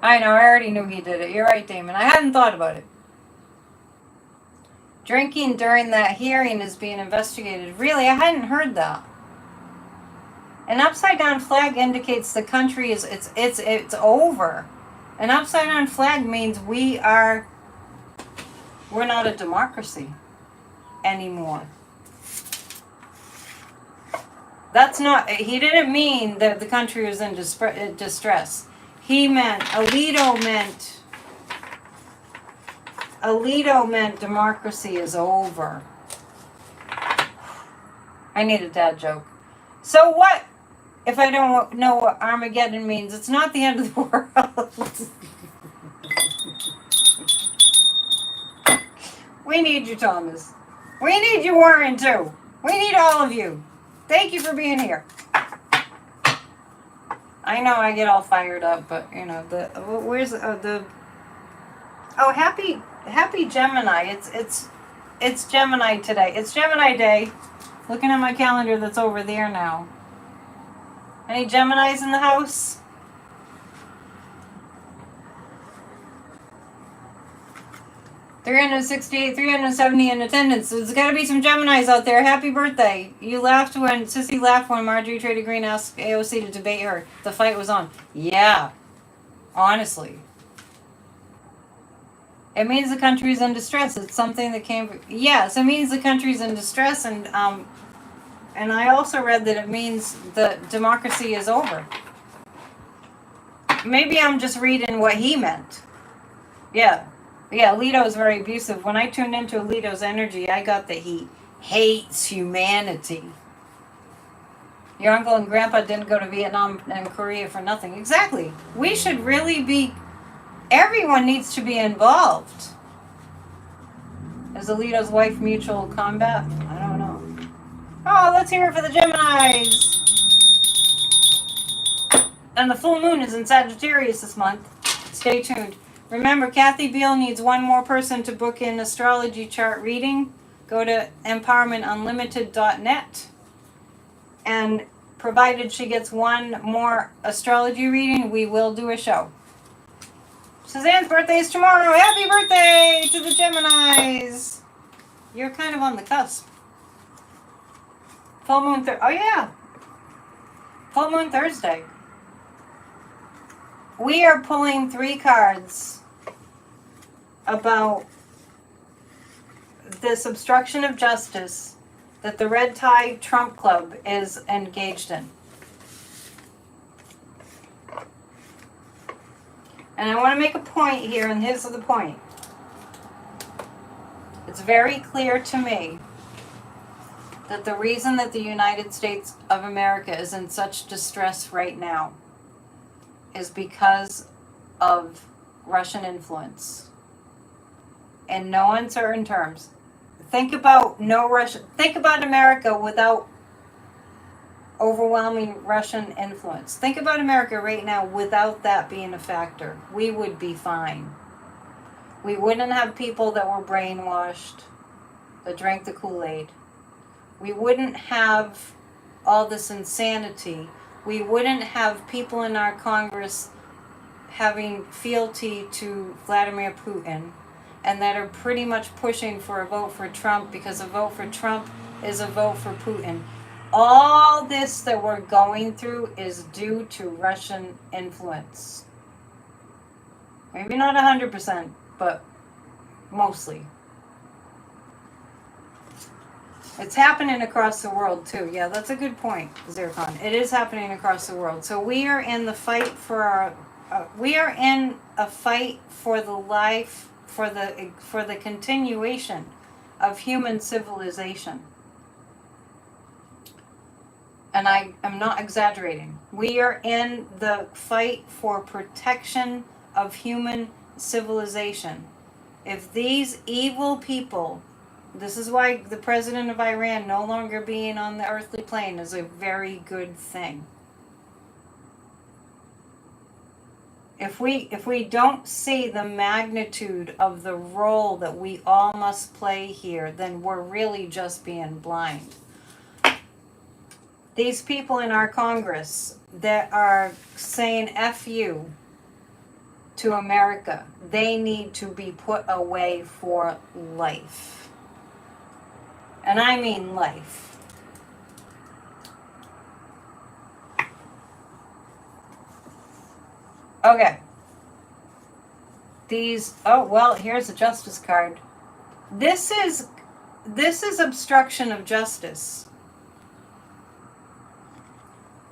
I know, I already knew he did it. You're right, Damon. I hadn't thought about it. Drinking during that hearing is being investigated. Really, I hadn't heard that. An upside down flag indicates the country is it's over. An upside down flag means we're not a democracy anymore. That's not, he didn't mean that the country was in distress. He meant, Alito meant democracy is over. I need a dad joke. So what if I don't know what Armageddon means? It's not the end of the world. We need you, Thomas. We need you, Warren, too. We need all of you. Thank you for being here. I know I get all fired up, but happy Gemini. It's Gemini today. It's Gemini Day. Looking at my calendar that's over there now. Any Geminis in the house? $368, 370 in attendance. So there's got to be some Geminis out there. Happy birthday. Sissy laughed when Marjorie Taylor Greene asked AOC to debate her. The fight was on. Yeah. Honestly. It means the country's in distress. It's something that came... Yes, it means the country's in distress, and I also read that it means that democracy is over. Maybe I'm just reading what he meant. Yeah. Yeah, Alito's very abusive. When I tuned into Alito's energy, I got that he hates humanity. Your uncle and grandpa didn't go to Vietnam and Korea for nothing. Exactly. We should really be, everyone needs to be involved. Is Alito's wife mutual combat? I don't know. Oh, let's hear it for the Geminis. And the full moon is in Sagittarius this month. Stay tuned. Remember, Kathy Beal needs one more person to book in astrology chart reading. Go to empowermentunlimited.net. And provided she gets one more astrology reading, we will do a show. Suzanne's birthday is tomorrow. Happy birthday to the Geminis. You're kind of on the cusp. Full moon oh yeah. Full moon Thursday. We are pulling 3 cards about this obstruction of justice that the Red Tie Trump Club is engaged in. And I want to make a point here, and here's the point. It's very clear to me that the reason that the United States of America is in such distress right now is because of Russian influence. In no uncertain terms. Think about America without overwhelming Russian influence. Think about America right now without that being a factor. We would be fine. We wouldn't have people that were brainwashed, that drank the Kool-Aid. We wouldn't have all this insanity. We wouldn't have people in our Congress having fealty to Vladimir Putin and that are pretty much pushing for a vote for Trump because a vote for Trump is a vote for Putin. All this that we're going through is due to Russian influence. Maybe not 100%, but mostly. It's happening across the world too. Yeah, that's a good point, Zircon. It is happening across the world. So we are in the fight for our. We are in a fight for the life, for the continuation of human civilization. And I am not exaggerating. We are in the fight for protection of human civilization. If these evil people, this is why the president of Iran no longer being on the earthly plane is a very good thing. If we don't see the magnitude of the role that we all must play here, then we're really just being blind. These people in our Congress that are saying F you to America, they need to be put away for life. And I mean life. Okay. Here's a justice card. This is obstruction of justice.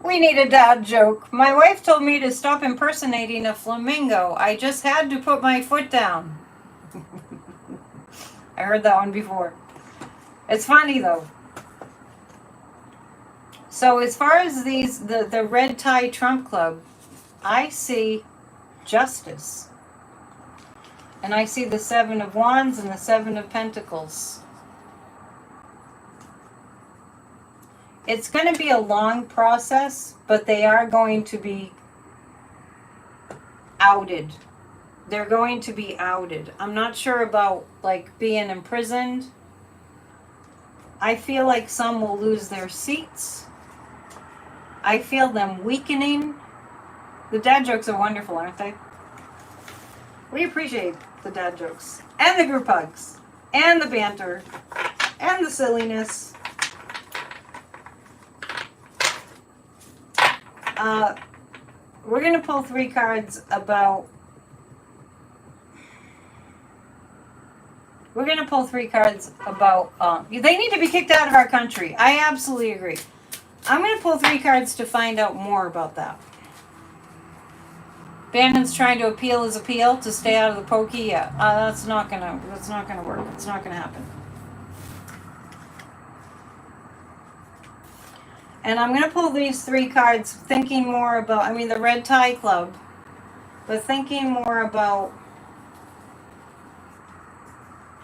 We need a dad joke. My wife told me to stop impersonating a flamingo. I just had to put my foot down. I heard that one before. It's funny though. So as far as the Red Tie Trump Club, I see justice. And I see the 7 of Wands and the 7 of Pentacles. It's going to be a long process, but they are going to be outed. They're going to be outed. I'm not sure about like being imprisoned. I feel like some will lose their seats. I feel them weakening. The dad jokes are wonderful, aren't they? We appreciate the dad jokes. And the group hugs. And the banter. And the silliness. We're going to pull 3 cards about... We're going to pull 3 cards about... they need to be kicked out of our country. I absolutely agree. I'm going to pull 3 cards to find out more about that. Bannon's trying to appeal his appeal to stay out of the pokey. Yeah, that's not gonna work. It's not gonna happen. And I'm gonna pull these 3 cards, thinking more about. I mean, the Red Tie Club, but thinking more about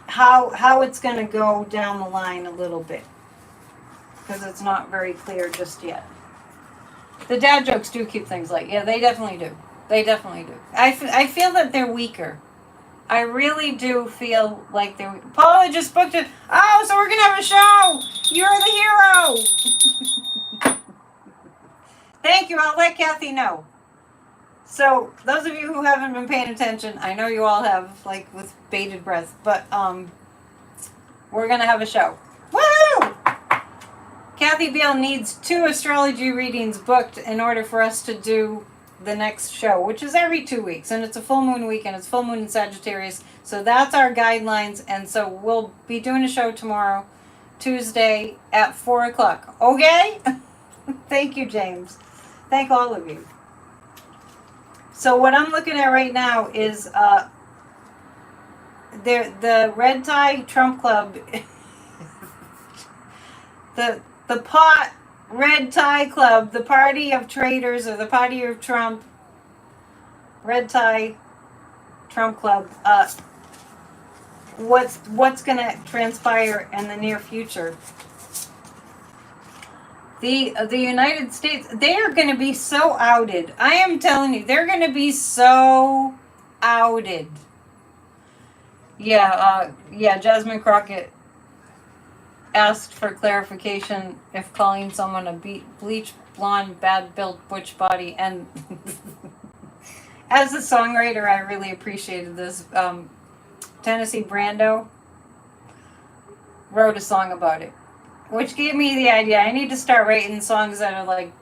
how it's gonna go down the line a little bit, because it's not very clear just yet. The dad jokes do keep things light. Yeah, they definitely do. They definitely do. I feel that they're weaker. I really do feel like they're... Paula just booked it. Oh, so we're going to have a show. You're the hero. Thank you. I'll let Kathy know. So, those of you who haven't been paying attention, I know you all have, like, with bated breath, but we're going to have a show. Woo! Kathy Beale needs 2 astrology readings booked in order for us to do the next show, which is every 2 weeks, and it's a full moon weekend. It's full moon in Sagittarius, so that's our guidelines. And so we'll be doing a show tomorrow, Tuesday at 4 o'clock. Okay? Thank you, James. Thank all of you. So what I'm looking at right now is the Red Tie Trump Club. the pot Red Tie Club, the party of traitors, or the party of Trump, Red Tie Trump Club, what's going to transpire in the near future. The United States, they are going to be so outed. I am telling you, they're going to be so outed. Yeah, Jasmine Crockett asked for clarification if calling someone a bleach blonde, bad-built butch body. And as a songwriter, I really appreciated this. Tennessee Brando wrote a song about it, which gave me the idea. I need to start writing songs that are like,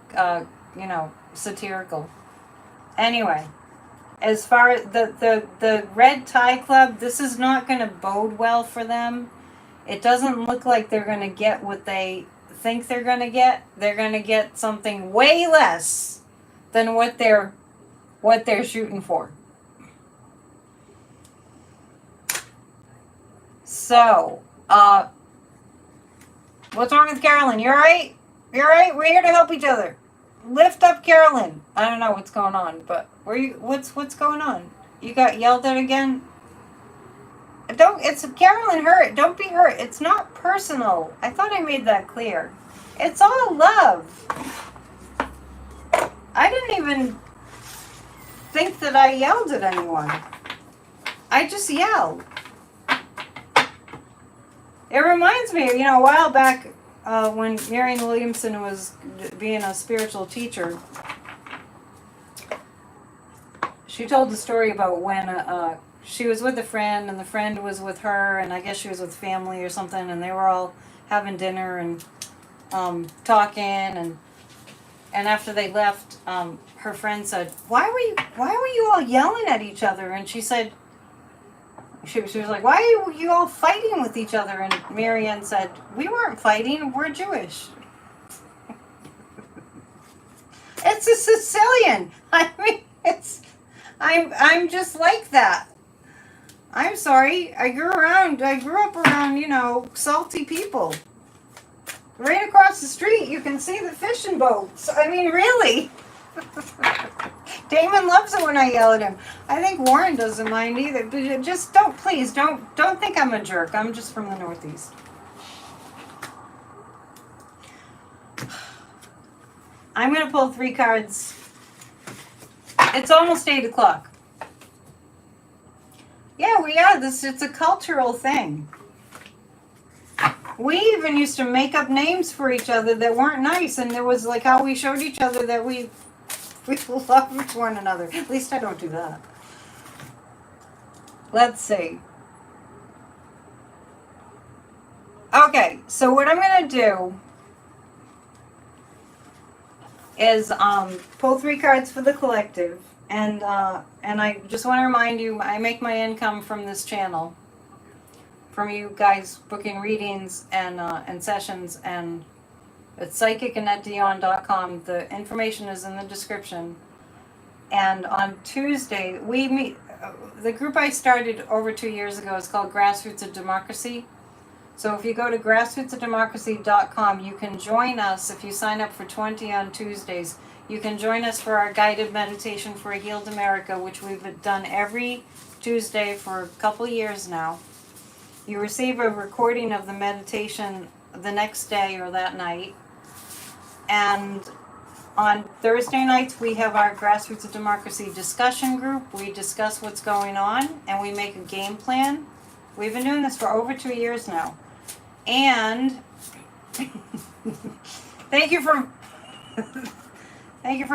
satirical. Anyway, as far as the Red Tie Club, this is not going to bode well for them. It doesn't look like they're going to get what they think they're going to get. They're going to get something way less than what they're shooting for. So, what's wrong with Carolyn? You all right? You all right? We're here to help each other. Lift up Carolyn. I don't know what's going on, but what's going on? You got yelled at again? It's Carolyn hurt. Don't be hurt. It's not personal. I thought I made that clear. It's all love. I didn't even think that I yelled at anyone. I just yelled. It reminds me, a while back when Marianne Williamson was being a spiritual teacher, she told the story about when she was with a friend, and the friend was with her, and I guess she was with family or something, and they were all having dinner and talking, and after they left, her friend said, why were you all yelling at each other? And she said, she was like, why are you all fighting with each other? And Marianne said, we weren't fighting, we're Jewish. It's a Sicilian. I mean, I'm just like that. I'm sorry. I grew up around, salty people. Right across the street, you can see the fishing boats. I mean, really. Damon loves it when I yell at him. I think Warren doesn't mind either. But just don't think I'm a jerk. I'm just from the Northeast. I'm going to pull 3 cards. It's almost 8 o'clock. Yeah, we are. It's a cultural thing. We even used to make up names for each other that weren't nice, and there was like how we showed each other that we love one another. At least I don't do that. Let's see. Okay, so what I'm going to do is pull 3 cards for the collective, and I just want to remind you, I make my income from this channel, from you guys booking readings and sessions, and it's psychic.AnnetteDion.com. The information is in the description. And on Tuesday, we meet. The group I started over 2 years ago is called Grassroots of Democracy. So if you go to grassrootsofdemocracy.com, you can join us. If you sign up for 20 on Tuesdays, you can join us for our guided meditation for a healed America, which we've done every Tuesday for a couple years now. You receive a recording of the meditation the next day or that night. And on Thursday nights, we have our Grassroots of Democracy discussion group. We discuss what's going on and we make a game plan. We've been doing this for over 2 years now. And thank you for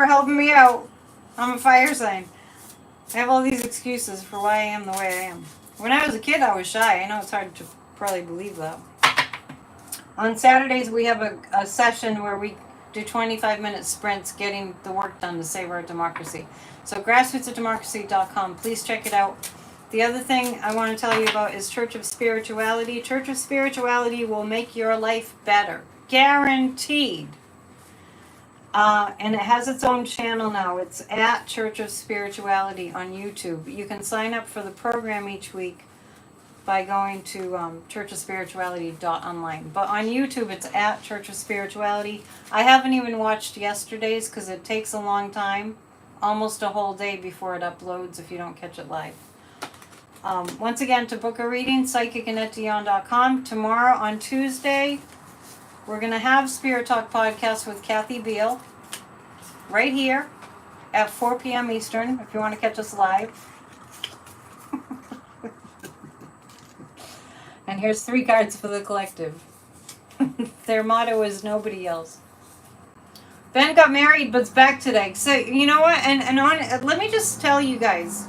helping me out. I'm a fire sign. I have all these excuses for why I am the way I am. When I was a kid, I was shy. I know it's hard to probably believe that. On Saturdays, we have a session where we do 25-minute sprints getting the work done to save our democracy. So grassrootsofdemocracy.com, please check it out. The other thing I want to tell you about is Church of Spirituality. Church of Spirituality will make your life better. Guaranteed. And it has its own channel now. It's at Church of Spirituality on YouTube. You can sign up for the program each week by going to churchofspirituality.online. But on YouTube, it's at Church of Spirituality. I haven't even watched yesterday's because it takes a long time. Almost a whole day before it uploads if you don't catch it live. Once again, to book a reading, psychic.AnnetteDion.com. Tomorrow on Tuesday, we're going to have Spirit Talk Podcast with Kathy Beal right here at 4 p.m. Eastern if you want to catch us live. And here's 3 cards for the collective. Their motto is nobody else. Ben got married but's back today. So, you know what? Let me just tell you guys,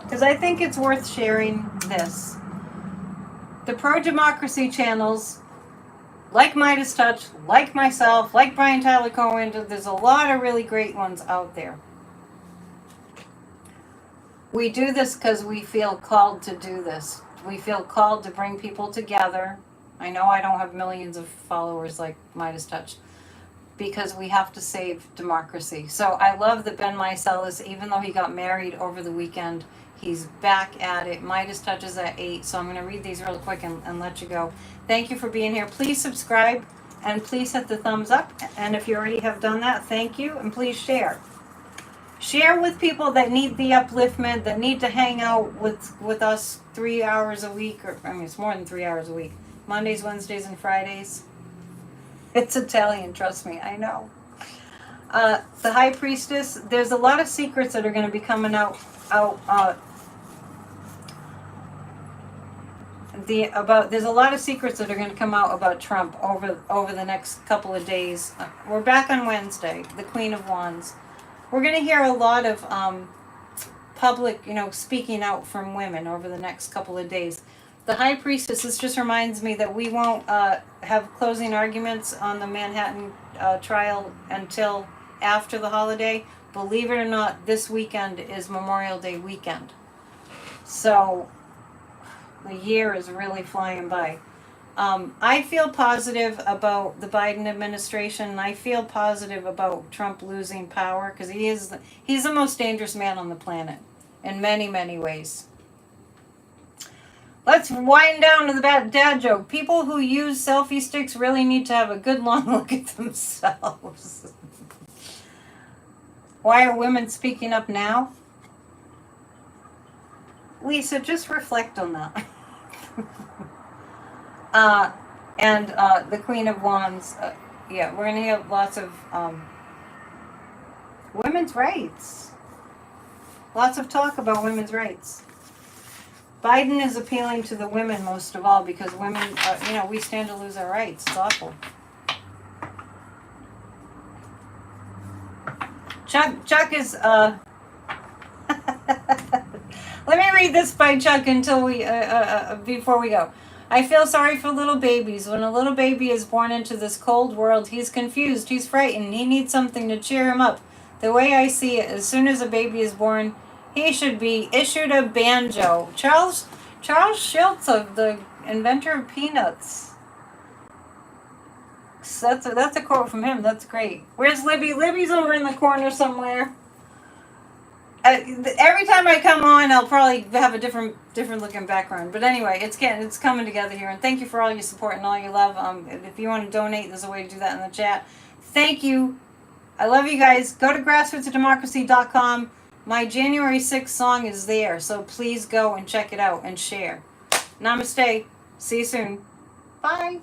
because I think it's worth sharing this. The pro-democracy channels, like Midas Touch, like myself, like Brian Tyler Cohen, there's a lot of really great ones out there. We do this because we feel called to do this. We feel called to bring people together. I know I don't have millions of followers like Midas Touch, because we have to save democracy. So I love that Ben Meiselas, even though he got married over the weekend, he's back at it. Midas Touch is at 8, so I'm going to read these real quick and let you go. Thank you for being here. Please subscribe, and please hit the thumbs up. And if you already have done that, thank you, and please share. Share with people that need the upliftment, that need to hang out with us 3 hours a week, or I mean, it's more than 3 hours a week. Mondays, Wednesdays, and Fridays. It's Italian, trust me, I know. The High Priestess, there's a lot of secrets that are going to be coming out there's a lot of secrets that are going to come out about Trump over the next couple of days. We're back on Wednesday, the Queen of Wands. We're going to hear a lot of public, speaking out from women over the next couple of days. The High Priestess, this just reminds me that we won't have closing arguments on the Manhattan trial until after the holiday. Believe it or not, this weekend is Memorial Day weekend. So the year is really flying by. I feel positive about the Biden administration, and I feel positive about Trump losing power, because he's the most dangerous man on the planet in many, many ways. Let's wind down to the dad joke. People who use selfie sticks really need to have a good long look at themselves. Why are women speaking up now? Lisa, just reflect on that. And the Queen of Wands, we're going to have lots of women's rights. Lots of talk about women's rights. Biden is appealing to the women most of all, because women, we stand to lose our rights. It's awful. Chuck is, let me read this by Chuck before we go. I feel sorry for little babies. When a little baby is born into this cold world, he's confused, he's frightened, he needs something to cheer him up. The way I see it, as soon as a baby is born, he should be issued a banjo. Charles Schultz, the inventor of peanuts. So that's a quote from him. That's great. Where's Libby? Libby's over in the corner somewhere. Every time I come on, I'll probably have a different looking background. But anyway, it's coming together here, and thank you for all your support and all your love. If you want to donate, there's a way to do that in the chat. Thank you. I love you guys. Go to grassrootsdemocracy.com. My January 6th song is there, so please go and check it out and share. Namaste. See you soon. Bye.